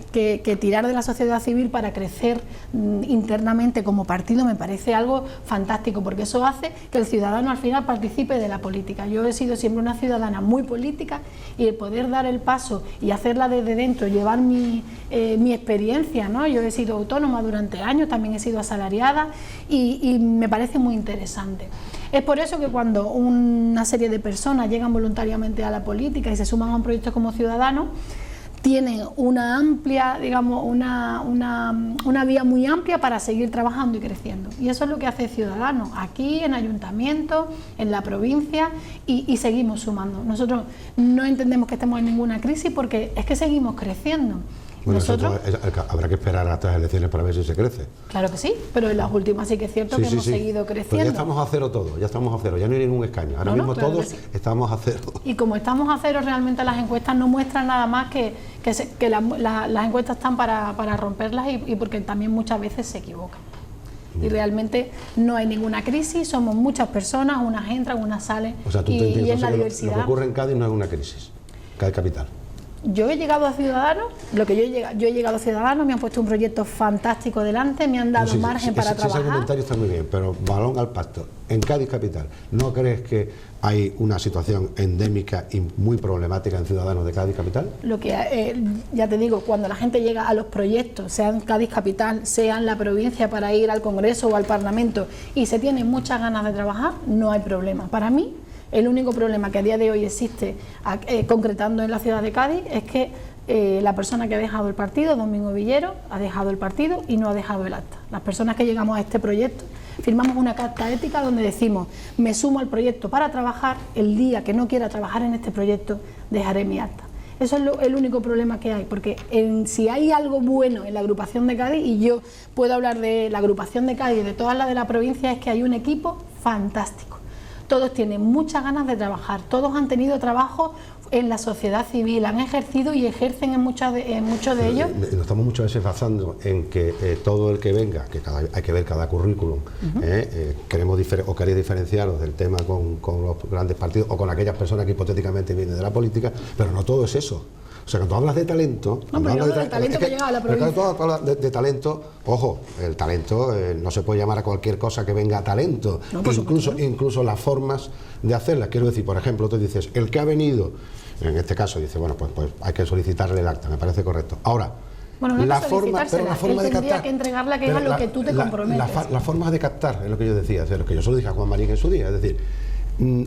tirar de la sociedad civil para crecer internamente como partido me parece algo fantástico, porque eso hace que el ciudadano al final participe de la política. Yo he sido siempre una ciudadana muy política, y el poder dar el paso y hacerla desde dentro, llevar mi experiencia, ¿no? Yo he sido autónoma durante años, también he sido asalariada, y me parece muy interesante. Es por eso que cuando una serie de personas llegan voluntariamente a la política y se suman a un proyecto como Ciudadanos, tienen una amplia, digamos, una vía muy amplia para seguir trabajando y creciendo. Y eso es lo que hace Ciudadanos, aquí, en ayuntamientos, en la provincia, y seguimos sumando. Nosotros no entendemos que estemos en ninguna crisis porque es que seguimos creciendo. Bueno, Nosotros, habrá que esperar hasta las elecciones para ver si se crece. claro que sí, pero en las últimas sí que es cierto que hemos seguido creciendo. Pero ya estamos a cero todo, ya no hay ningún escaño. Ahora mismo claro todos que sí. estamos a cero. Y como estamos a cero, realmente las encuestas no muestran nada más que las encuestas están para romperlas y porque también muchas veces se equivocan. Y realmente no hay ninguna crisis, somos muchas personas, unas entran, unas salen, O sea, tú y entiendes es la que diversidad. lo que ocurre en Cádiz no es una crisis, Cádiz capital. Yo he llegado a Ciudadanos, yo he llegado a Ciudadanos, me han puesto un proyecto fantástico delante, me han dado margen para trabajar. Ese comentario está muy bien, pero balón al pacto. En Cádiz capital, ¿no crees que hay una situación endémica y muy problemática en Ciudadanos de Cádiz capital? Lo que ya te digo, cuando la gente llega a los proyectos, sean Cádiz capital, sean la provincia para ir al Congreso o al Parlamento y se tienen muchas ganas de trabajar, no hay problema. Para mí, el único problema que a día de hoy existe concretando en la ciudad de Cádiz es que la persona que ha dejado el partido, Domingo Villero, ha dejado el partido y no ha dejado el acta. Las personas que llegamos a este proyecto firmamos una carta ética donde decimos: me sumo al proyecto para trabajar, el día que no quiera trabajar en este proyecto dejaré mi acta. Eso es el único problema que hay, porque si hay algo bueno en la agrupación de Cádiz, y yo puedo hablar de la agrupación de Cádiz y de todas las de la provincia, es que hay un equipo fantástico. Todos tienen muchas ganas de trabajar, todos han tenido trabajo en la sociedad civil, han ejercido y ejercen en muchos de ellos. Nos estamos muchas veces basando en que todo el que venga, que hay que ver cada currículum, queréis diferenciaros del tema con los grandes partidos o con aquellas personas que hipotéticamente vienen de la política, pero no todo es eso. O sea, cuando hablas de talento... No, pero de talento que llega a la provincia. Cuando tú hablas de talento, ojo, el talento no se puede llamar a cualquier cosa que venga a talento. No, incluso las formas de hacerlas. Quiero decir, por ejemplo, tú dices, el que ha venido, en este caso, dice, bueno, pues hay que solicitarle el acta, me parece correcto. Ahora, bueno, no la forma de captar... que entregarla, que es a lo que tú te comprometes. La forma de captar, es lo que yo decía, es lo que yo solo dije a Juan Marín en su día, es decir...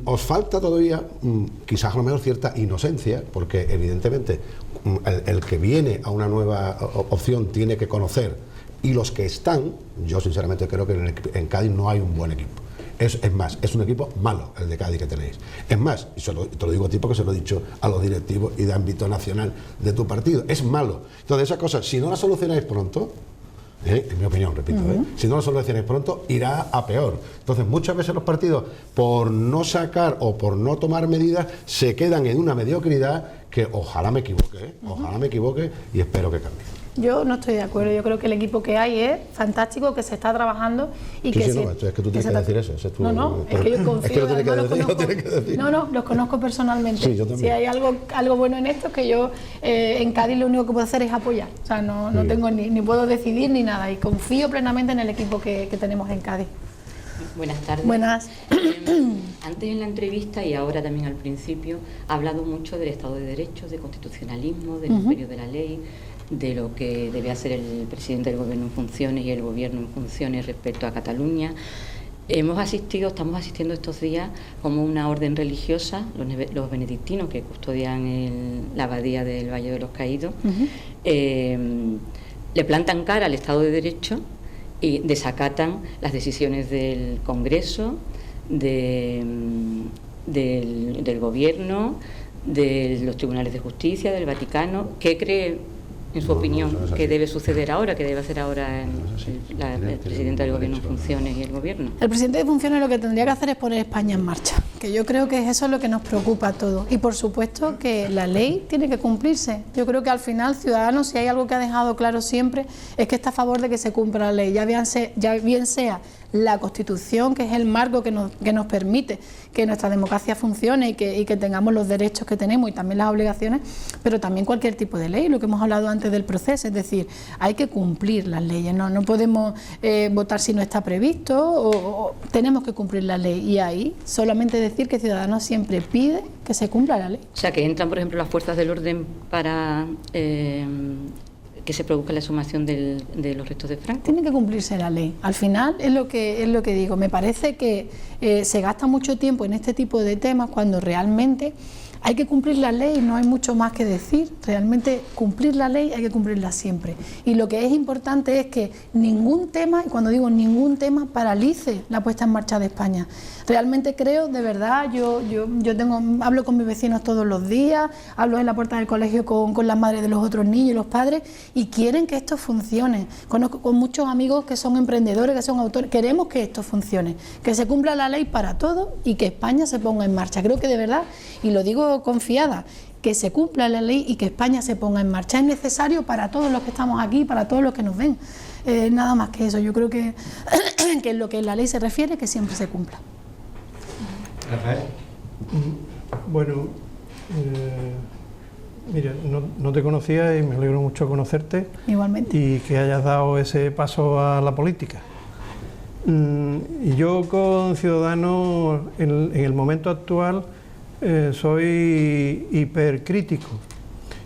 os falta todavía, quizás a lo mejor cierta inocencia, porque evidentemente el que viene a una nueva opción tiene que conocer, y los que están, yo sinceramente creo que en Cádiz no hay un buen equipo. Es más, es un equipo malo el de Cádiz que tenéis. Es más, y te lo digo a ti porque se lo he dicho a los directivos y de ámbito nacional de tu partido, es malo. Entonces esas cosas, si no las solucionáis pronto, en mi opinión, repito, si no lo solucionáis pronto, irá a peor. Entonces, muchas veces los partidos, por no sacar o por no tomar medidas, se quedan en una mediocridad que ojalá me equivoque, y espero que cambie. Yo no estoy de acuerdo, yo creo que el equipo que hay es fantástico, que se está trabajando y es que tú tienes que decir eso. Es que yo confío, es que lo tienes que decir. No, los conozco personalmente. Sí, yo también. Si hay algo bueno en esto, es que yo en Cádiz lo único que puedo hacer es apoyar. O sea, no tengo ni puedo decidir ni nada, y confío plenamente en el equipo que tenemos en Cádiz. Buenas tardes. Buenas. Antes en la entrevista y ahora también al principio ha hablado mucho del Estado de Derecho, de constitucionalismo, del imperio de la ley, de lo que debe hacer el presidente del Gobierno en funciones y el Gobierno en funciones respecto a Cataluña. Estamos asistiendo estos días como una orden religiosa, los benedictinos que custodian la abadía del Valle de los Caídos, le plantan cara al Estado de Derecho y desacatan las decisiones del Congreso, del Gobierno, de los tribunales de justicia, del Vaticano. ¿Qué cree, en su opinión, que debe suceder ahora, que debe hacer ahora el presidente del Gobierno en funciones y el Gobierno? El presidente de funciones lo que tendría que hacer es poner España en marcha, que yo creo que eso es lo que nos preocupa a todos. Y por supuesto que la ley tiene que cumplirse. Yo creo que al final Ciudadanos, si hay algo que ha dejado claro siempre, es que está a favor de que se cumpla la ley, ya bien sea la Constitución, que es el marco que nos permite que nuestra democracia funcione y que tengamos los derechos que tenemos y también las obligaciones, pero también cualquier tipo de ley, lo que hemos hablado antes del proceso, es decir, hay que cumplir las leyes, no podemos votar si no está previsto, o tenemos que cumplir la ley, y ahí solamente decir que Ciudadanos siempre pide que se cumpla la ley. O sea, que entran, por ejemplo, las fuerzas del orden para que que se produzca la exhumación de los restos de Franco? Tiene que cumplirse la ley. Al final es lo que digo. Me parece que se gasta mucho tiempo en este tipo de temas cuando realmente hay que cumplir la ley, no hay mucho más que decir. Realmente cumplir la ley hay que cumplirla siempre. Y lo que es importante es que ningún tema, y cuando digo ningún tema, paralice la puesta en marcha de España. Realmente creo, de verdad, yo hablo con mis vecinos todos los días, hablo en la puerta del colegio con las madres de los otros niños y los padres, y quieren que esto funcione. Conozco con muchos amigos que son emprendedores, que son autores, queremos que esto funcione, que se cumpla la ley para todos y que España se ponga en marcha. Creo que de verdad, y lo digo confiada, que se cumpla la ley y que España se ponga en marcha. Es necesario para todos los que estamos aquí, para todos los que nos ven. Nada más que eso. Yo creo que en lo que la ley se refiere, que siempre se cumpla. Rafael. Bueno, mira, no te conocía y me alegro mucho conocerte. Igualmente. Y que hayas dado ese paso a la política. Y yo con Ciudadanos, en el momento actual, soy hipercrítico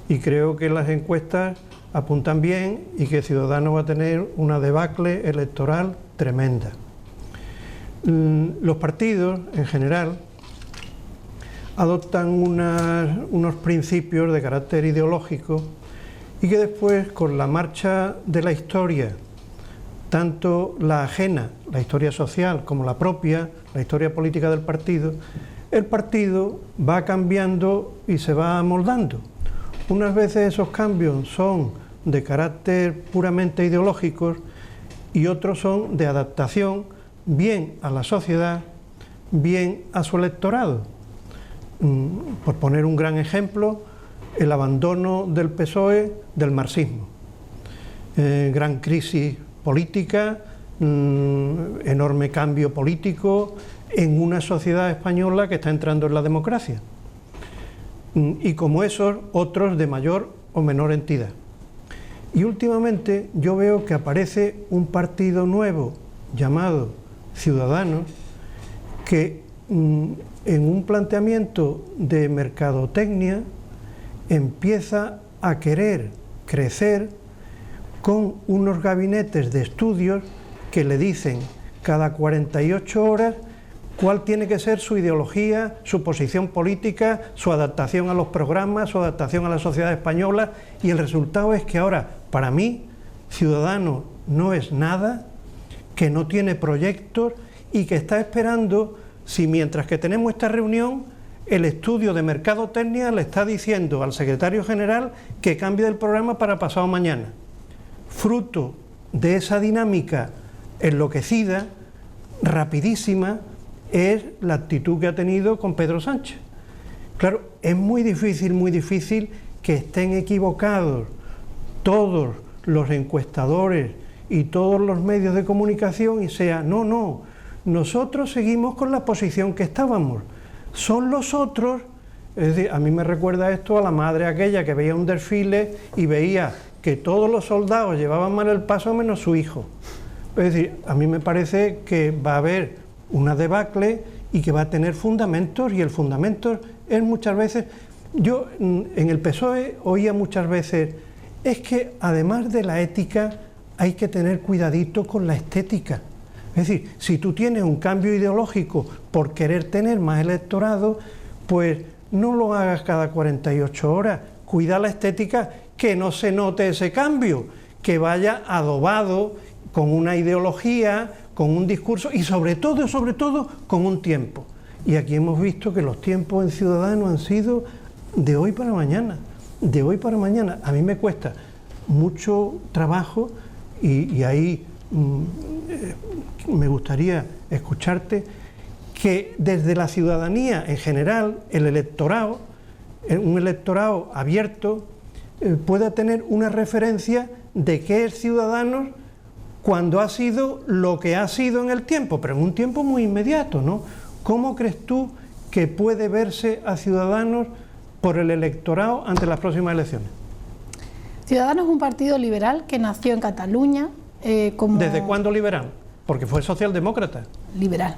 y creo que las encuestas apuntan bien y que Ciudadanos va a tener una debacle electoral tremenda. Los partidos, en general, adoptan unos principios de carácter ideológico y que después, con la marcha de la historia, tanto la ajena, la historia social, como la propia, la historia política del partido, el partido va cambiando y se va amoldando. Unas veces esos cambios son de carácter puramente ideológicos y otros son de adaptación bien a la sociedad, bien a su electorado. Por poner un gran ejemplo, el abandono del PSOE del marxismo. Gran crisis política, enorme cambio político en una sociedad española que está entrando en la democracia. Y como esos, otros de mayor o menor entidad. Y últimamente yo veo que aparece un partido nuevo llamado Ciudadanos, que en un planteamiento de mercadotecnia empieza a querer crecer con unos gabinetes de estudios que le dicen cada 48 horas cuál tiene que ser su ideología, su posición política, su adaptación a los programas, su adaptación a la sociedad española, y el resultado es que ahora, para mí, Ciudadanos no es nada, que no tiene proyectos y que está esperando si mientras que tenemos esta reunión el estudio de mercadotecnia le está diciendo al secretario general que cambie el programa para pasado mañana. Fruto de esa dinámica enloquecida, rapidísima, es la actitud que ha tenido con Pedro Sánchez. Claro, es muy difícil que estén equivocados todos los encuestadores y todos los medios de comunicación y sea, no, nosotros seguimos con la posición que estábamos, son los otros. Es decir, a mí me recuerda esto a la madre aquella que veía un desfile y veía que todos los soldados llevaban mal el paso menos su hijo. Es decir, a mí me parece que va a haber una debacle y que va a tener fundamentos, y el fundamento es muchas veces, yo en el PSOE oía muchas veces, es que además de la ética hay que tener cuidadito con la estética. Es decir, si tú tienes un cambio ideológico por querer tener más electorado, pues no lo hagas cada 48 horas, cuida la estética, que no se note ese cambio, que vaya adobado con una ideología, con un discurso y sobre todo con un tiempo. Y aquí hemos visto que los tiempos en Ciudadanos han sido de hoy para mañana, de hoy para mañana. A mí me cuesta mucho trabajo y ahí me gustaría escucharte, que desde la ciudadanía en general, el electorado, un electorado abierto, pueda tener una referencia de qué es Ciudadanos cuando ha sido lo que ha sido en el tiempo, pero en un tiempo muy inmediato, ¿no? ¿Cómo crees tú que puede verse a Ciudadanos por el electorado ante las próximas elecciones? Ciudadanos es un partido liberal que nació en Cataluña como... ¿Desde cuándo liberal? Porque fue socialdemócrata. Liberal.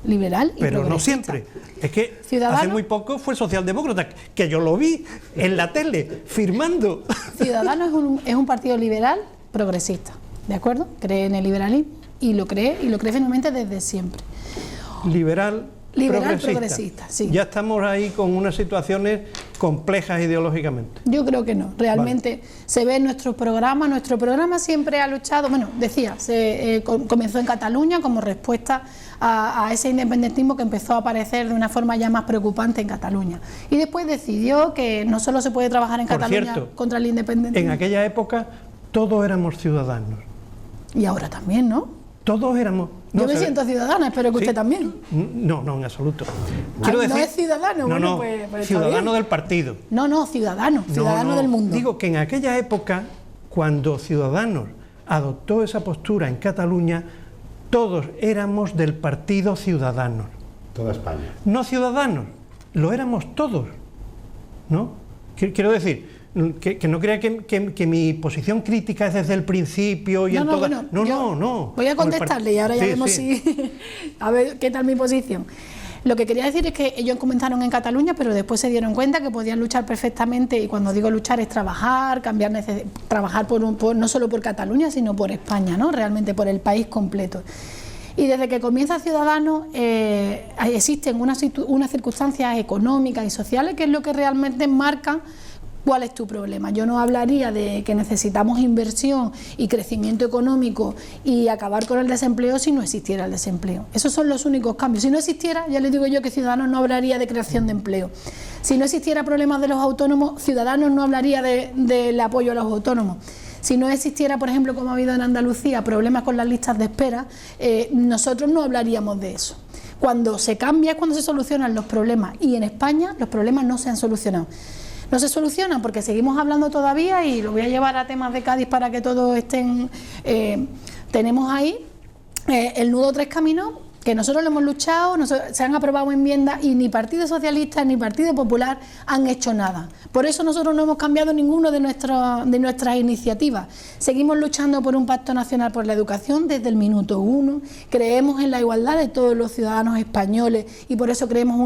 liberal y pero no progresista. siempre. Es que Ciudadanos, hace muy poco fue socialdemócrata, que yo lo vi en la tele, firmando. Ciudadanos es un partido liberal progresista, ¿de acuerdo? Cree en el liberalismo y lo cree firmemente desde siempre. Liberal progresista, sí. Ya estamos ahí con unas situaciones complejas ideológicamente. Yo creo que no, realmente se ve en nuestro programa siempre ha luchado, bueno, decía, comenzó en Cataluña como respuesta a ese independentismo que empezó a aparecer de una forma ya más preocupante en Cataluña. Y después decidió que no solo se puede trabajar en Cataluña contra el independentismo. En aquella época todos éramos ciudadanos. Y ahora también, ¿no? Todos éramos... Yo me siento ciudadana, espero que usted también. No, en absoluto. Quiero decir, no es ciudadano, no, pues ciudadano del partido. No, ciudadano del mundo. Digo que en aquella época, cuando Ciudadanos adoptó esa postura en Cataluña, todos éramos del partido Ciudadanos. Toda España. No Ciudadanos, lo éramos todos, ¿no? Quiero decir... Que no crea que mi posición crítica es desde el principio y en todas... No. Voy a contestarle y ahora ya vemos si... a ver qué tal mi posición. Lo que quería decir es que ellos comenzaron en Cataluña, pero después se dieron cuenta que podían luchar perfectamente, y cuando digo luchar es trabajar, trabajar no solo por Cataluña, sino por España, ¿no? Realmente por el país completo. Y desde que comienza Ciudadanos existen unas circunstancias económicas y sociales que es lo que realmente marca ¿cuál es tu problema? Yo no hablaría de que necesitamos inversión y crecimiento económico y acabar con el desempleo si no existiera el desempleo. Esos son los únicos cambios. Si no existiera, ya les digo yo que Ciudadanos no hablaría de creación de empleo. Si no existiera problemas de los autónomos, Ciudadanos no hablaría del apoyo a los autónomos. Si no existiera, por ejemplo, como ha habido en Andalucía, problemas con las listas de espera, nosotros no hablaríamos de eso. Cuando se cambia es cuando se solucionan los problemas, y en España los problemas no se han solucionado. No se solucionan porque seguimos hablando todavía, y lo voy a llevar a temas de Cádiz para que todos estén... tenemos ahí el nudo Tres Caminos, que nosotros lo hemos luchado, se han aprobado enmiendas y ni Partido Socialista ni Partido Popular han hecho nada. Por eso nosotros no hemos cambiado ninguno de nuestras iniciativas. Seguimos luchando por un pacto nacional por la educación desde el minuto 1. Creemos en la igualdad de todos los ciudadanos españoles y por eso creemos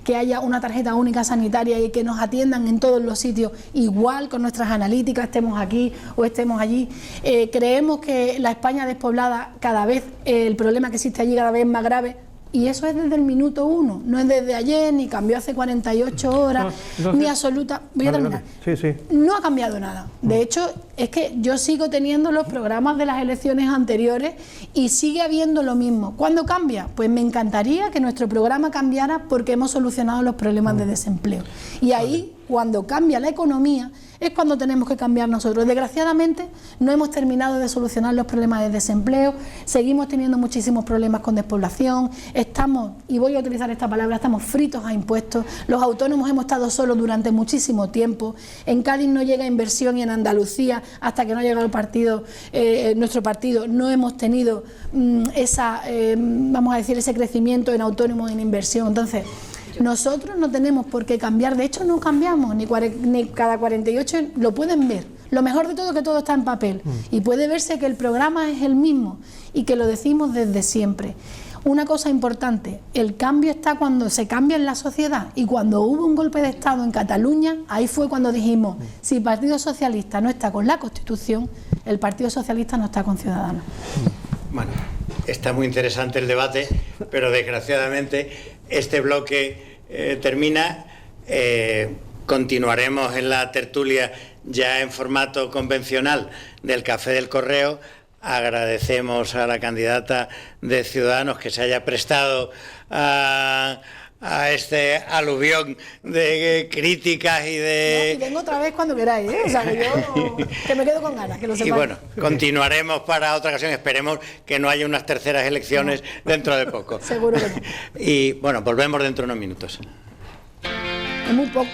que haya una tarjeta única sanitaria y que nos atiendan en todos los sitios igual con nuestras analíticas, estemos aquí o estemos allí. Creemos que la España despoblada cada vez, el problema que existe allí cada vez es más grave, y eso es desde el minuto 1, no es desde ayer, ni cambió hace 48 horas, ni absoluta... Voy a terminar. Sí. No ha cambiado nada. De hecho, es que yo sigo teniendo los programas de las elecciones anteriores y sigue habiendo lo mismo. ¿Cuándo cambia? Pues me encantaría que nuestro programa cambiara porque hemos solucionado los problemas de desempleo. Y ahí, cuando cambia la economía, es cuando tenemos que cambiar nosotros. Desgraciadamente, no hemos terminado de solucionar los problemas de desempleo, seguimos teniendo muchísimos problemas con despoblación, estamos, y voy a utilizar esta palabra, estamos fritos a impuestos, los autónomos hemos estado solos durante muchísimo tiempo, en Cádiz no llega inversión y en Andalucía, hasta que no ha llegado el partido, nuestro partido, no hemos tenido vamos a decir, ese crecimiento en autónomos y en inversión. Entonces, nosotros no tenemos por qué cambiar, de hecho no cambiamos, ni cada 48, lo pueden ver. Lo mejor de todo es que todo está en papel y puede verse que el programa es el mismo y que lo decimos desde siempre. Una cosa importante, el cambio está cuando se cambia en la sociedad, y cuando hubo un golpe de Estado en Cataluña, ahí fue cuando dijimos, si el Partido Socialista no está con la Constitución, el Partido Socialista no está con Ciudadanos. Bueno, está muy interesante el debate, pero desgraciadamente este bloque termina. Continuaremos en la tertulia ya en formato convencional del Café del Correo. Agradecemos a la candidata de Ciudadanos que se haya prestado a este aluvión de críticas y de... No, y vengo otra vez cuando queráis, ¿eh? O sea, que yo que me quedo con ganas, que lo sepáis. Y bueno, continuaremos para otra ocasión, esperemos que no haya unas terceras elecciones dentro de poco. Seguro que no. Y bueno, volvemos dentro de unos minutos. Es muy poco.